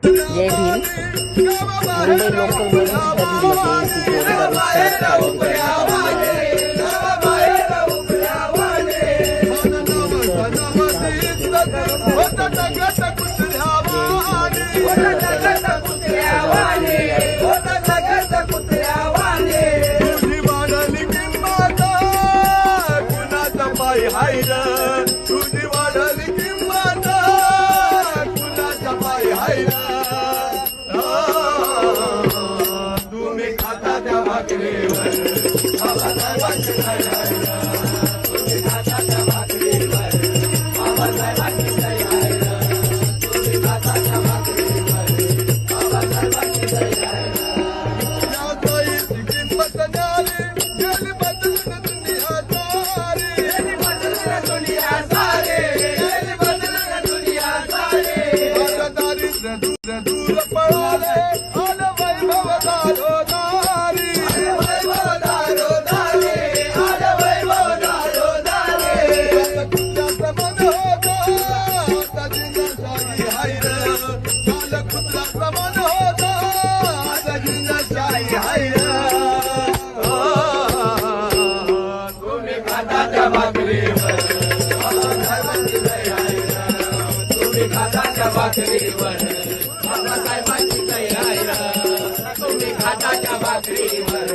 जय भीम. मुंबई लोकलमधून जयंती जोरदार उत्साहात साजरी करण्यात आली आहे. तुझी वाढली किंमत कुणाच्या पायी हाय तुम्ही खाता त्या भाकरीवर बाबासाहेबांची सही आहे. तुम्ही खाता त्या भाकरीवर बाबासाहेबांची सही आहे. तुम्ही खाता त्या भाकरीवर बाबासाहेबांची सही आहे. या सोयीची किंमत झाली गेली बदलून दुनिया सारी. गेली बदलून दुनिया सारी. गेली बदलून दुनिया सारी. आता दारिद्र्य दूर दूर पळाले आलं वैभव दारोदारी. आलं वैभव दारोदारी. आलं वैभव दारोदारी. आता कुत्र्याचं मन होतं आता जिंदाशाही हाय र. काल कुत्र्याचं मन होतं आता जिंदाशाही हाय र. तुम्ही खाता त्या भाकरीवर बाबासाहेबांची सही आहे. तुम्ही खाता त्या भाकरीवर बाबासाहेबांची सही आहे. तुम्ही खाता त्या भाकरीवर